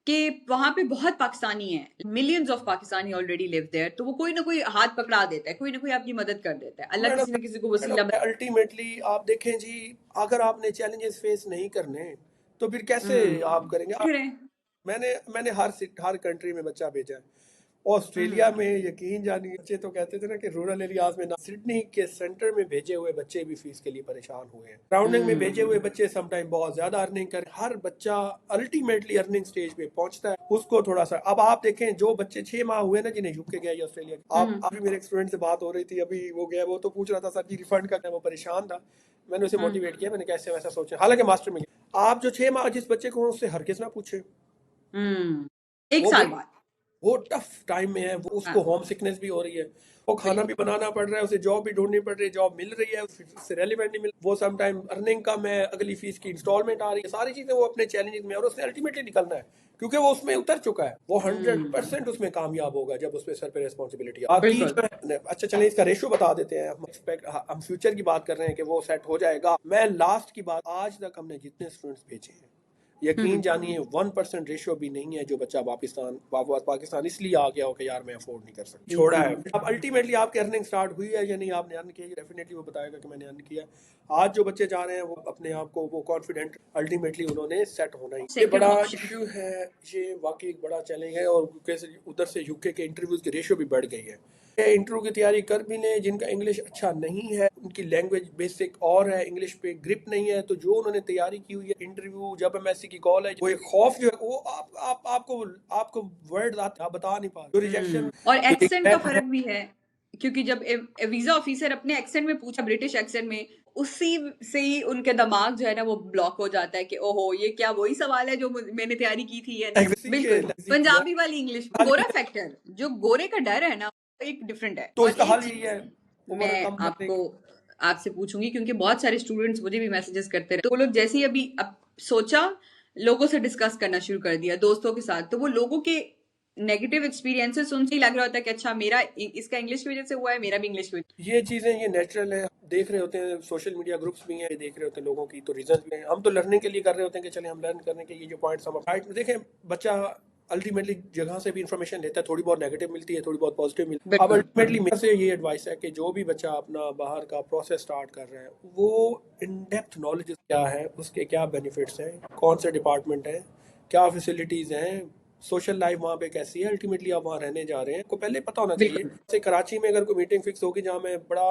S2: कि वहां पे बहुत पाकिस्तानी है, millions of Pakistani already live there, तो वो कोई ना कोई हाथ पकड़ा देता है, कोई ना कोई आपकी मदद कर देता है, अल्लाह किसी
S1: मैडम
S2: ना किसी को वसीला
S1: अल्टीमेटली आप देखें जी, अगर आपने चैलेंजेस फेस नहीं करने तो फिर कैसे आप करेंगे?
S2: रहे हैं।
S1: मैंने हर कंट्री में बच्चा भेजा है। ऑस्ट्रेलिया में यकीन जानिए, बच्चे तो कहते थे ना कि रूरल एरियाज में ना, सिडनी के सेंटर में भेजे हुए बच्चे भी फीस के लिए परेशान हुए हैं। सराउंडिंग में भेजे हुए बच्चे समटाइम बहुत ज्यादा अर्निंग कर, हर बच्चा अल्टीमेटली अर्निंग स्टेज पे पहुंचता है, उसको थोड़ा सा। अब आप देखें जो बच्चे 6 माह हुए ना जिन्हें यूके गया या ऑस्ट्रेलिया, आप अभी मेरे एक स्टूडेंट से बात हो रही थी, अभी वो गया, वो तो पूछ रहा था सर जी रिफंड का, वो परेशान था। मैंने उसे मोटिवेट किया, मैंने कैसे वैसा सोचा, हालांकि मास्टर में गया। आप जो 6 माह जिस बच्चे को, उससे हरगिज ना पूछे,
S2: एक
S1: वो
S2: साल बाद
S1: वो टफ टाइम में है, वो उसको होम सिकनेस भी हो रही है, वो खाना भी बनाना पड़ रहा है, उसे जॉब भी ढूंढनी पड़ रही है, जॉब मिल रही है उससे रेलिवेंट नहीं मिल, वो सम टाइम अर्निंग कम है, अगली फीस की इंस्टॉलमेंट आ रही है, सारी चीजें वो अपने चैलेंजेस में, और उसने अल्टीमेटली निकलना है क्योंकि वो उसमें उतर चुका है, वो 100% उसमें कामयाब होगा जब उसमें सर पे रिस्पॉन्सिबिलिटी आपकी। अच्छा चलें इसका रेशो बता देते हैं, हम फ्यूचर की बात कर रहे हैं कि वो सेट हो जाएगा। मैं लास्ट की बात, आज तक हमने जितने स्टूडेंट्स भेजे हैं, यकीन जानिए 1% रेशियो भी नहीं है जो बच्चा पाकिस्तान इसलिए आ गया हो कि यार मैं अफोर्ड नहीं कर सकता, छोड़ा है। अब अल्टीमेटली आपकी अर्निंग स्टार्ट हुई है या नहीं, आपने अर्न किया, डेफिनेटली वो बताएगा कि मैंने अर्न किया। आज जो बच्चे जा रहे हैं वो अपने आप को वो कॉन्फिडेंट, अल्टीमेटली उन्होंने सेट होना ही, ये बड़ा इश्यू है, ये वाकई एक बड़ा चैलेंज है। और कैसे उधर से यूके के इंटरव्यूज की रेशियो भी बढ़ गई है। इंटरव्यू की तैयारी कर भी लें, जिनका इंग्लिश अच्छा नहीं है, उनकी लैंग्वेज बेसिक और है, इंग्लिश पे ग्रिप नहीं है, तो जो उन्होंने तैयारी की हुई है, इंटरव्यू जब एमएससी की कॉल है, वो एक खौफ जो है वो आपको वर्ड आप बता नहीं पा रहे, जो रिजेक्शन
S2: और एक्सेंट का फर्क भी है, क्योंकि जब वीजा ऑफिसर अपने एक्सेंट में पूछा, ब्रिटिश एक्सेंट में, उसी से ही उनके दिमाग जो है ना वो ब्लॉक हो जाता है कि ओहो ये क्या वही सवाल है जो मैंने तैयारी की थी या नहीं। बिल्कुल पंजाबी वाली इंग्लिश, गोरा फैक्टर, जो गोरे का डर है ना एक डिफरेंट है।
S1: तो इसका हल यही है,
S2: मैं आपको आपसे पूछूंगी क्योंकि बहुत सारे स्टूडेंट्स मुझे भी मैसेजेस करते रहे, तो वो लोग जैसे ही अभी अब सोचा, लोगों से डिस्कस करना शुरू कर दिया दोस्तों के साथ, तो वो लोगों के नेगेटिव एक्सपीरियंसेस सुन के ही लग रहा होता है कि अच्छा मेरा इसका इंग्लिश की वजह से हुआ है, मेरा भी इंग्लिश की वजह।
S1: ये चीजें ये नेचुरल है, देख रहे होते हैं सोशल मीडिया ग्रुप्स भी हैं, देख रहे होते हैं लोगों की, तो रीजन भी हैं। हम तो लर्निंग के लिए कर रहे होते हैं कि चले हम लर्न करने के, ये जो पॉइंट्स हम राइट देखें, बच्चा अल्टीमेटली जगह से भी इंफॉर्मेशन लेता है, थोड़ी बहुत नेगेटिव मिलती है, थोड़ी बहुत पॉजिटिव मिलती है। अब अल्टीमेटली मेरे से ये एडवाइस है कि जो भी बच्चा अपना बाहर का प्रोसेस स्टार्ट कर रहा है, वो इन डेप्थ नॉलेज क्या है, उसके क्या बेनिफिट्स हैं, कौन से डिपार्टमेंट हैं, क्या फैसिलिटीज हैं, सोशल लाइफ वहाँ पे कैसी है, अल्टीमेटली आप वहाँ रहने जा रहे हैं, को पहले पता होना चाहिए। जैसे कराची में अगर कोई मीटिंग फिक्स होगी जहाँ मैं बड़ा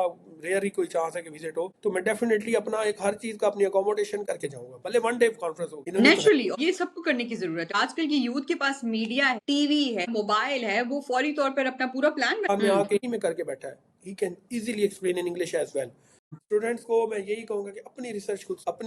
S1: रेयर ही कोई चांस है कि विजिट हो, तो मैं डेफिनेटली अपना एक हर चीज का अपनी अकोमोडेशन करके जाऊंगा, भले वन डे कॉन्फ्रेंस होगी।
S2: नेचुरली ये सबको करने की जरूरत है। आजकल की यूथ के पास मीडिया है, टीवी है, मोबाइल है, वो फौरी तौर पर अपना पूरा प्लान
S1: में आके ही में करके बैठा है, he can easily explain in English as well. Students को मैं यही कहूंगा कि अपनी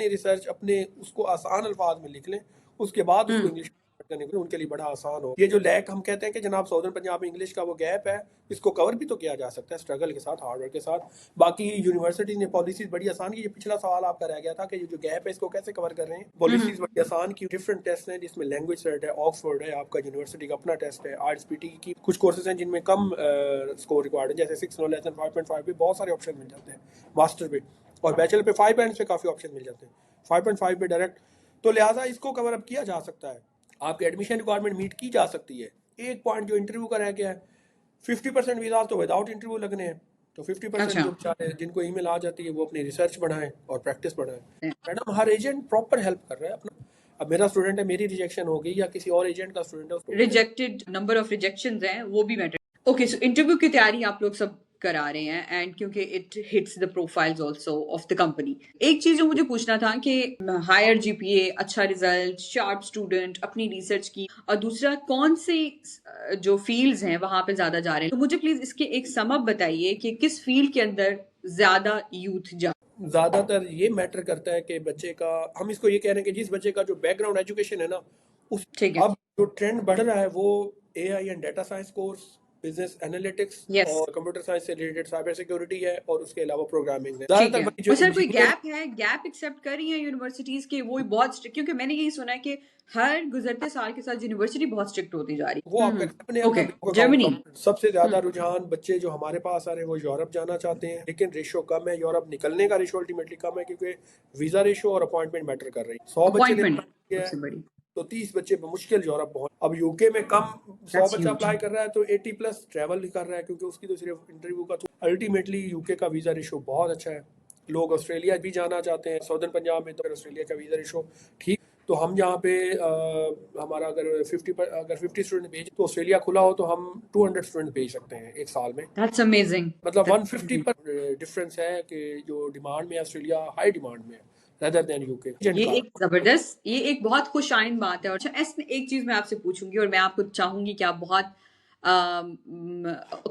S1: रिसर्च अपने उसको आसान अल्फाज में लिख लें, उसके बाद उसको इंग्लिश करने के लिए उनके लिए बड़ा आसान हो। ये जो लैक हम कहते हैं कि जनाब साउदर्न पंजाब में इंग्लिश का वो गैप है, इसको कवर भी तो किया जा सकता है स्ट्रगल के साथ, हार्डवर्क के साथ। बाकी यूनिवर्सिटीज ने पॉलिसीज बड़ी आसान की, पिछला सवाल आपका रह गया था कि ये जो गैप है इसको कैसे कवर कर रहे हैं। पॉलिसीज बड़ी आसान की, डिफरेंट टेस्ट हैं जिसमें लैंग्वेज सेट है, ऑक्सफोर्ड है, आपका यूनिवर्सिटी का अपना टेस्ट है, आईएसपीटी की कुछ कोर्सेज हैं जिनमें कम स्कोर रिक्वायर्ड है, जैसे 6 नो लेस देन 5.5 पे बहुत सारे ऑप्शन मिल जाते हैं, मास्टर पे और बैचलर पे 5 बैंड पे काफ़ी ऑप्शन मिल जाते हैं, 5.5 पे डायरेक्ट। तो लिहाजा इसको कवर अप किया जा सकता है, आपकी एडमिशन रिक्वायरमेंट मीट की जा सकती है। एक पॉइंट जो इंटरव्यू का रह गया है, 50% वीजा तो विदाउट इंटरव्यू लगने हैं, तो 50% जो बेचारे जिनको ईमेल आ जाती है वो अपनी रिसर्च बढ़ाएं और प्रैक्टिस बढ़ाएं। मैडम हर एजेंट प्रॉपर हेल्प कर रहा है अपना। अब मेरा स्टूडेंट है, मेरी रिजेक्शन हो गई या किसी और एजेंट का स्टूडेंट है,
S2: रिजेक्टेड नंबर ऑफ रिजेक्शंस हैं, वो भी मैटर। ओके, सो इंटरव्यू की तैयारी आप लोग सब करा रहे हैं, एंड क्योंकि it hits the profiles also of the company. एक चीज जो मुझे पूछना था कि हायर जीपीए, अच्छा रिजल्ट, शार्प स्टूडेंट, अपनी रिसर्च की, और दूसरा कौन से जो फील्ड्स हैं वहां पे ज्यादा जा रहे हैं, तो मुझे प्लीज इसके एक सम अप बताइए कि किस फील्ड के अंदर ज्यादा यूथ जा।
S1: ज्यादातर ये मैटर करता है कि बच्चे का, हम इसको ये कह रहे हैं कि जिस बच्चे का जो बैकग्राउंड एजुकेशन है ना, उस अब जो ट्रेंड बढ़ रहा है वो AI and data science course, business analytics और कंप्यूटर साइंस से रिलेटेड साइबर सिक्योरिटी है, और उसके अलावा प्रोग्रामिंग है।
S2: ज्यादातर सर कोई गैप है, गैप एक्सेप्ट कर रही है यूनिवर्सिटीज के, वो बहुत स्ट्रिक्ट, क्योंकि मैंने यही सुना है कि हर गुजरते साल के साथ यूनिवर्सिटी बहुत स्ट्रिक्ट होती जा रही है।
S1: वो आपको जर्मनी सबसे ज्यादा रुझान बच्चे जो हमारे पास आ रहे हैं वो यूरोप जाना चाहते हैं, लेकिन रेशो कम है, यूरोप निकलने का रेशो अल्टीमेटली कम है क्योंकि वीजा रेशो और अपॉइंटमेंट मैटर कर रही है। 100 बच्चे तो 30 बच्चे मुश्किल यूरोप पहुंच। अब यूके में कम 100
S2: That's
S1: बच्चा
S2: huge.
S1: अप्लाई कर रहा है तो 80 प्लस ट्रैवल कर रहा है, क्योंकि उसकी तो सिर्फ इंटरव्यू का। अल्टीमेटली यूके का वीज़ा रेशो बहुत अच्छा है। लोग ऑस्ट्रेलिया भी जाना चाहते हैं, सदर्न पंजाब में, तो ऑस्ट्रेलिया का वीज़ा रेशो ठीक। तो हम यहाँ पे हमारा अगर 50 स्टूडेंट भेज तो ऑस्ट्रेलिया खुला हो तो हम 200 स्टूडेंट भेज सकते हैं एक साल में।
S2: That's amazing.
S1: मतलब
S2: That's
S1: 150
S2: amazing.
S1: पर डिफरेंस है कि जो डिमांड में है ऑस्ट्रेलिया हाई डिमांड में है रेदर देन यूके।
S2: ये एक बहुत खुशाइन बात है। और अच्छा, इसमें एक चीज मैं आपसे पूछूंगी और मैं आपको चाहूंगी कि आप बहुत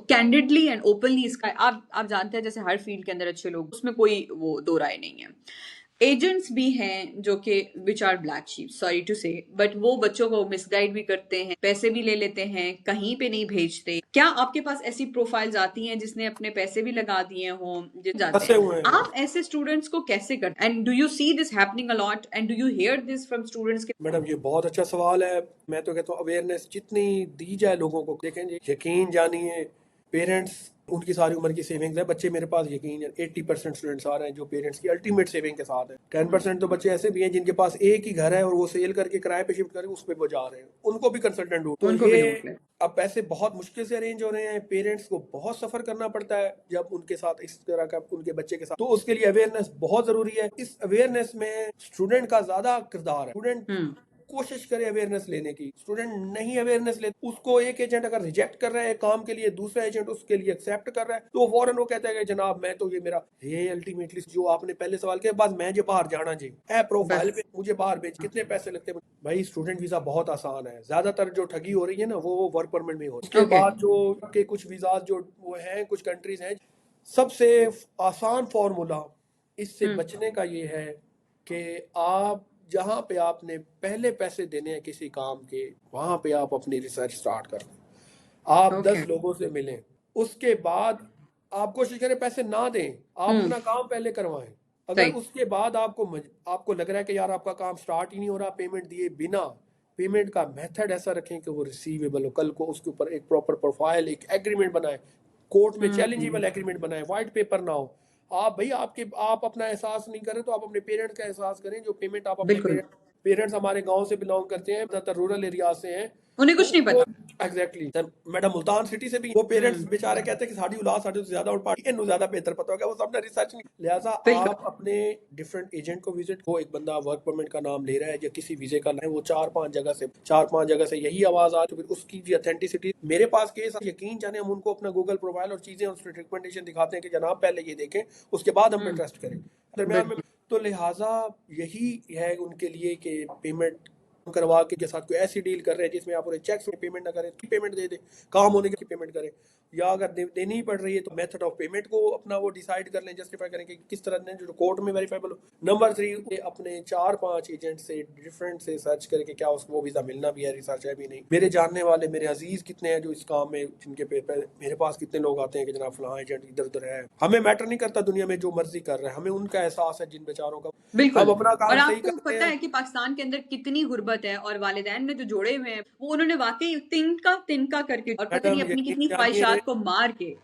S2: कैंडिडली एंड ओपनली इसका आप जानते हैं जैसे हर फील्ड के अंदर अच्छे लोग, उसमें कोई वो दो राय नहीं है। एजेंट्स भी हैं जो कि which are black sheep, sorry to say, but वो बच्चों को मिसगाइड भी करते हैं, पैसे भी ले लेते हैं, कहीं पे नहीं भेजते। क्या आपके पास ऐसी प्रोफाइल्स आती हैं जिसने अपने पैसे भी लगा दिए हों, जाते
S1: फंसे
S2: हैं,
S1: हुए हैं।
S2: आप ऐसे स्टूडेंट्स को कैसे करते हैं? And do you see this happening a lot and do you here this from students?
S1: Madam ये बहुत अच्छा सवाल है। मैं तो कहता हूँ अवेयरनेस जितनी दी जाए लोगों को, देखें जी, यकीन जानिए पेरेंट्स उनकी सारी उम्र की सेविंग्स है। बच्चे मेरे पास यकीन है 80% स्टूडेंट्स आ रहे हैं जो पेरेंट्स की अल्टीमेट सेविंग के साथ है। 10% तो बच्चे ऐसे भी हैं जिनके पास एक ही घर है और वो सेल करके किराए पे शिफ्ट करके उस पर वो जा रहे हैं, उनको भी कंसल्टेंट ढूंढ। तो
S2: उनको भी
S1: ये
S2: ढूंढ लें।
S1: अब पैसे बहुत मुश्किल से अरेंज हो रहे हैं, पेरेंट्स को बहुत सफर करना पड़ता है जब उनके साथ इस तरह का उनके बच्चे के साथ। तो उसके लिए अवेयरनेस बहुत जरूरी है। इस अवेयरनेस में स्टूडेंट का ज्यादा किरदार है। स्टूडेंट कोशिश करे अवेयरनेस लेने की। स्टूडेंट नहीं अवेयरनेस ले, उसको एक एजेंट अगर रिजेक्ट कर रहा है काम के लिए, दूसरा एजेंट उसके लिए एक्सेप्ट कर रहा है, तो फौरन वो कहता है कि जनाब मैं तो ये अल्टीमेटली जो आपने पहले सवाल किया, बस मैं जो बाहर जाना जी है प्रोफाइल पे, मुझे बाहर भेज, कितने पैसे लगते हैं भाई। स्टूडेंट वीजा बहुत आसान है। ज्यादातर जो ठगी हो रही है ना वो वर्क परमिट में हो। उसके बाद जो के कुछ वीजा जो वो हैं, कुछ कंट्रीज हैं, सबसे आसान फॉर्मूला इससे बचने का ये है कि आप जहाँ पे आपने पहले पैसे देने हैं किसी काम के, वहां पे आप अपनी रिसर्च स्टार्ट कर लें। आप 10 लोगों से मिलें, उसके बाद आप कोशिश करें पैसे ना दें, आप अपना काम पहले करवाएं। अगर उसके बाद आपको लग रहा है कि यार आपका काम स्टार्ट ही नहीं हो रहा पेमेंट दिए बिना, पेमेंट का मेथड ऐसा रखें कि वो रिसीवेबल हो। कल को उसके ऊपर एक प्रॉपर प्रोफाइल, एक एग्रीमेंट बनाए, कोर्ट में चैलेंजेबल एग्रीमेंट बनाए, व्हाइट पेपर ना हो। आप अपना एहसास नहीं करें तो आप अपने पेरेंट्स का एहसास करें। जो पेमेंट आप अपने पेरेंट्स हमारे गांव से बिलोंग करते हैं, ज्यादातर रूरल एरिया से हैं,
S2: उन्हें कुछ नहीं पता।
S1: एग्जैक्टली मैडम मुल्तान सिटी से भी वो पेरेंट्स बेचारे कहते हैं कि साड़ी औलाद साड़ी से ज्यादा और पार्टी इन्हों ज्यादा बेहतर पता होगा, वो सबने रिसर्च नहीं। लिहाजा आप अपने डिफरेंट एजेंट को विजिट को, एक बंदा वर्क परमिट का नाम ले रहा है या किसी वीजे का है, वो 4-5 जगह से यही आवाज आ, तो फिर उसकी जो ऑथेंटिसिटी। मेरे पास केस यकीन जाने, हम उनको अपना गूगल प्रोफाइल और चीजें उसकी रिकमेंडेशन दिखाते हैं कि जनाब पहले ये देखें उसके बाद हम पे ट्रस्ट करें दरमियान में। तो लिहाजा यही है उनके लिए कि पेमेंट करवा के साथ कोई ऐसी डील कर रहे हैं जिसमें आप उन्हें चेक्स में पेमेंट ना करें, पेमेंट दे दे, काम होने की पेमेंट करें, या अगर देनी ही पड़ रही है तो मेथड ऑफ पेमेंट को अपना वो डिसाइड कर लें, जस्टिफाई करें कि किस तरह ने जो कोर्ट में वेरीफाइबल हो। नंबर 3, अपने 4-5 एजेंट से डिफरेंट से सर्च करके क्या उसको वो वीजा मिलना भी है, रिसर्च है भी नहीं। मेरे जानने वाले मेरे अजीज कितने हैं जो इस काम में, जिनके पेपर मेरे पास कितने लोग आते हैं कि जनाब फलां एजेंट इधर उधर है। हमें मैटर नहीं करता दुनिया में जो मर्जी कर रहा है, हमें उनका एहसास है जिन बेचारों का।
S2: बिल्कुल।
S1: अपना काम
S2: और
S1: सही
S2: आपको
S1: करते
S2: पता
S1: हैं
S2: है कि पाकिस्तान के अंदर कितनी गुर्बत है, और वालिदैन ने जो जोड़े हुए हैं वो उन्होंने वाकई तिनका करके और पता नहीं अपनी कितनी ख्वाहिशात को मार के।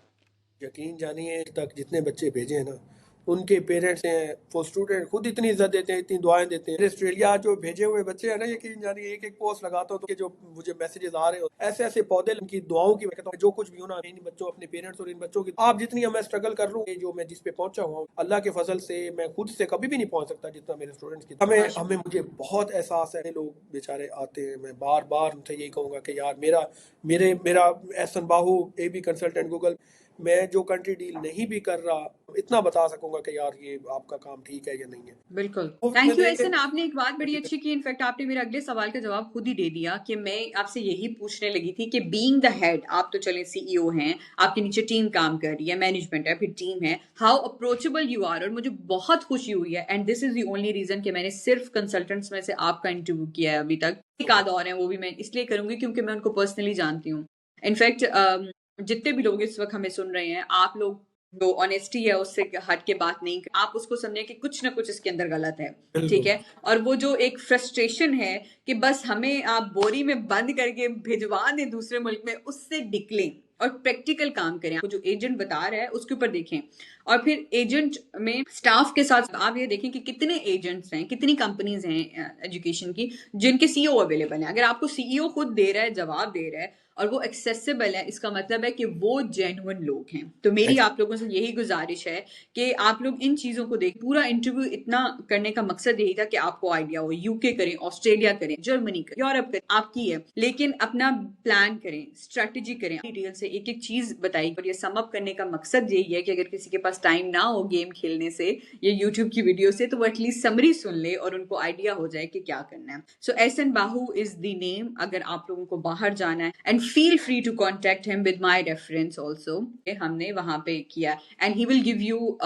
S1: यकीन जानिए तक जितने बच्चे भेजे हैं ना, उनके पेरेंट्स हैं, वो स्टूडेंट खुद इतनी इज्जत देते हैं, इतनी दुआएं देते हैं। ऑस्ट्रेलिया जो भेजे हुए बच्चे हैं ना, यकीन जानिए एक पोस्ट लगाता हूँ तो जो मुझे मैसेजेस आ रहे हो, ऐसे ऐसे पौधे उनकी दुआओं की, कहता हूँ जो कुछ भी होना इन बच्चों, अपने पेरेंट्स और इन बच्चों की, आप जितनी मैं स्ट्रगल कर रहा हूँ, जो मैं जिस पे पहुंचा हुआ, अल्लाह के फजल से मैं खुद से कभी भी नहीं पहुंच सकता जितना मेरे स्टूडेंट्स की। हमें मुझे बहुत एहसास है। लोग बेचारे आते हैं, मैं बार बार उनसे यही कहूंगा कि यार मेरा एहसन बाहू AB कंसल्टेंट गूगल, मैं जो कंट्री डील नहीं भी कर रहा, इतना बता सकूंगा कि यार ये आपका काम ठीक है या नहीं है।
S2: बिल्कुल। थैंक यू एहसन, आपने एक बात बड़ी अच्छी की। इनफैक्ट आपने मेरे अगले सवाल का जवाब खुद ही दे दिया कि मैं आपसे यही पूछने लगी थी कि बीइंग द हेड, आप तो चले CEO हैं, आपके नीचे टीम काम कर रही है, मैनेजमेंट है, फिर टीम है, हाउ अप्रोचेबल यू आर। और मुझे बहुत खुशी हुई है, and this is the only reason कि मैंने सिर्फ कंसल्टेंट्स में से आपका इंटरव्यू किया है अभी तक। एक आध और है, वो भी मैं इसलिए करूंगी क्योंकि मैं उनको पर्सनली जानती हूँ। इनफैक्ट जितने भी लोग इस वक्त हमें सुन रहे हैं, आप लोग जो ऑनेस्टी है उससे हट के बात नहीं, आप उसको समझे कि कुछ ना कुछ इसके अंदर गलत है, ठीक है। और वो जो एक फ्रस्ट्रेशन है कि बस हमें आप बोरी में बंद करके भिजवा दें दूसरे मुल्क में, उससे निकलें। और प्रैक्टिकल काम करें। आपको जो एजेंट बता रहा है उसके ऊपर देखें, और फिर एजेंट में स्टाफ के साथ आप ये देखें कि कितने एजेंट्स हैं, कितनी कंपनीज हैं एजुकेशन की जिनके सीईओ अवेलेबल हैं। अगर आपको सीईओ खुद दे रहा है, जवाब दे रहा है और वो एक्सेसिबल है, इसका मतलब है कि वो जेन्युइन लोग हैं। तो मेरी आप लोगों से यही गुजारिश है कि आप लोग इन चीजों को देख। पूरा इंटरव्यू इतना करने का मकसद यही था कि आपको आइडिया हो। यूके करें, ऑस्ट्रेलिया करें, जर्मनी करें, यूरोप करें, आपकी है, लेकिन अपना प्लान करें, स्ट्रेटेजी करें, डिटेल से एक एक चीज बताई। और ये सम अप करने का मकसद यही है कि अगर किसी के पास टाइम ना हो गेम खेलने से या यूट्यूब की वीडियो से, तो वो एटलीस्ट समरी सुन ले और उनको आइडिया हो जाए कि क्या करना है। So Ehsan Bahu is the name अगर आप लोगों को बाहर जाना है, and feel free to contact him with my reference also. हमने वहां पे किया, and he will give you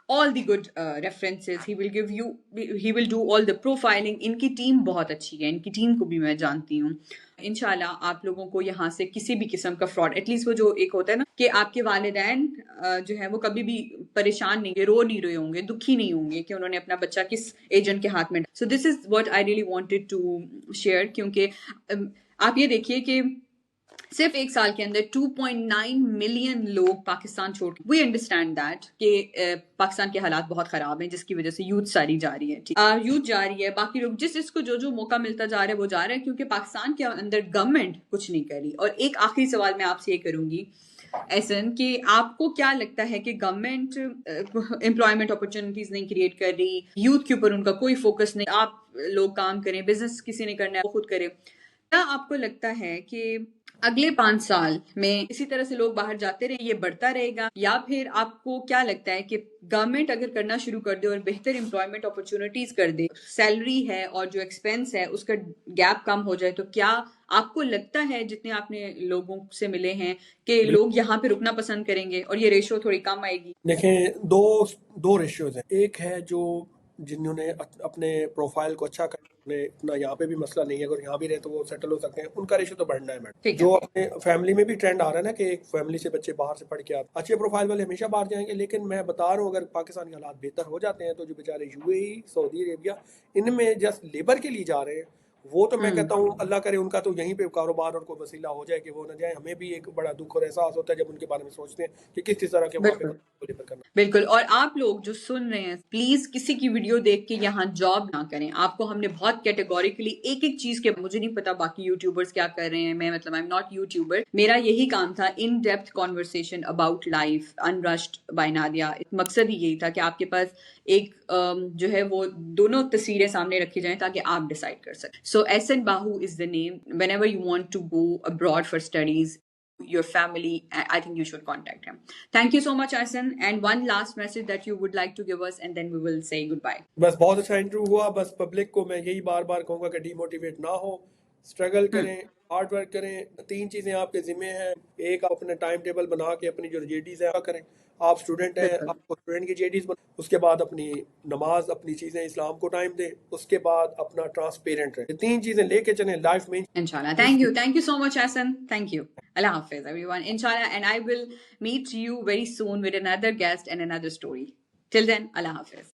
S2: all the good references. He will do all the profiling. इनकी टीम बहुत अच्छी है, इनकी टीम को भी मैं जानती हूँ। इंशाल्लाह आप लोगों को यहाँ से किसी भी किस्म का फ्रॉड, एटलीस्ट वो जो एक होता है ना कि आपके वालिदैन जो है वो कभी भी परेशान नहीं, रो नहीं रहे होंगे, दुखी नहीं होंगे कि उन्होंने अपना बच्चा किस एजेंट के हाथ में। So this is what I really wanted to share, क्योंकि आप ये देखिए कि सिर्फ एक साल के अंदर 2.9 मिलियन लोग पाकिस्तान छोड़, वी अंडरस्टैंड दैट कि पाकिस्तान के हालात बहुत खराब हैं, जिसकी वजह से यूथ सारी जा रही है, यूथ जा रही है, बाकी लोग जिसको जो मौका मिलता जा रहा है वो जा रहा है, क्योंकि पाकिस्तान के अंदर गवर्नमेंट कुछ नहीं कर रही। और एक आखिरी सवाल मैं आपसे ये करूंगी एहसन, कि आपको क्या लगता है कि गवर्नमेंट एम्प्लॉयमेंट अपॉर्चुनिटीज नहीं क्रिएट कर रही, यूथ के ऊपर उनका कोई फोकस नहीं, आप लोग काम करें, बिजनेस किसी ने करना है वो खुद करें, क्या आपको लगता है कि अगले 5 साल में इसी तरह से लोग बाहर जाते रहे, ये बढ़ता रहेगा, या फिर आपको क्या लगता है कि गवर्नमेंट अगर करना शुरू कर दे और बेहतर एम्प्लॉयमेंट अपॉर्चुनिटीज कर दे, सैलरी है और जो एक्सपेंस है उसका गैप कम हो जाए, तो क्या आपको लगता है, जितने आपने लोगों से मिले हैं, कि लोग यहाँ पे रुकना पसंद करेंगे और ये रेशो थोड़ी कम आएगी?
S1: देखें, दो रेशियोज हैं। एक है जो जिन्होंने अपने प्रोफाइल को अच्छा कर, इतना यहाँ पे भी मसला नहीं है, अगर यहाँ भी रहे तो वो सेटल हो सकते हैं, उनका रेशियो तो बढ़ना है मैडम। जो अपने फैमिली में भी ट्रेंड आ रहा है ना कि एक फैमिली से बच्चे बाहर से पढ़ के आते, अच्छे प्रोफाइल वाले हमेशा बाहर जाएंगे। लेकिन मैं बता रहा हूँ, अगर पाकिस्तान के हालात बेहतर हो जाते हैं तो जो बेचारे यूएई, सऊदी अरेबिया, इनमें जस्ट लेबर के लिए जा रहे हैं, वो तो मैं कहता हूँ अल्लाह करे उनका तो यहीं पे कारोबार और कोई वसीला हो जाए कि वो न जाए। हमें भी एक बड़ा दुख और एहसास होता है जब उनके बारे में सोचते हैं कि किस तरह के वहाँ पे लेबर करना।
S2: बिल्कुल। और आप लोग जो सुन रहे हैं, प्लीज किसी की वीडियो देख के यहाँ जॉब ना करें। आपको हमने बहुत कैटेगोरिकली एक एक चीज के, मुझे नहीं पता बाकी यूट्यूबर्स क्या कर रहे हैं, मैं मतलब आई एम नॉट यूट्यूबर, मेरा यही काम था, in depth conversation about life unrushed by Nadia. मकसद ही यही था कि आपके पास एक जो है वो दोनों तस्वीरें सामने रखी जाएं ताकि आप डिसाइड कर सकें। So Ehsan Bahu is the name. Whenever you want to go abroad for studies, your family, I think you should contact him. Thank you so much, Ahsan. And one last message that you would like to give us, and then we will say goodbye.
S1: बस बहुत अच्छा interview हुआ। बस public को मैं यही बार बार कहूँगा कि डिमोटिवेट ना हो, स्ट्रगल करें, हार्ड वर्क करें। 3 चीज़ें आपके जिम्मे हैं। एक, आप अपने टाइम टेबल बना के अपनी जो जेडीज है करें। आप स्टूडेंट हैं, आपको स्टूडेंट की जेडीज बना, उसके बाद अपनी नमाज, अपनी चीज़ें इस्लाम को टाइम दें, उसके बाद अपना ट्रांसपेरेंट रहे। 3 चीज़ें लेके चलें लाइफ में,
S2: Inshallah. Thank you so much, Ahsan. Thank you. Allah Hafiz, everyone. Inshallah, and I will meet you very soon with another guest and another story. Till then, Allah Hafiz.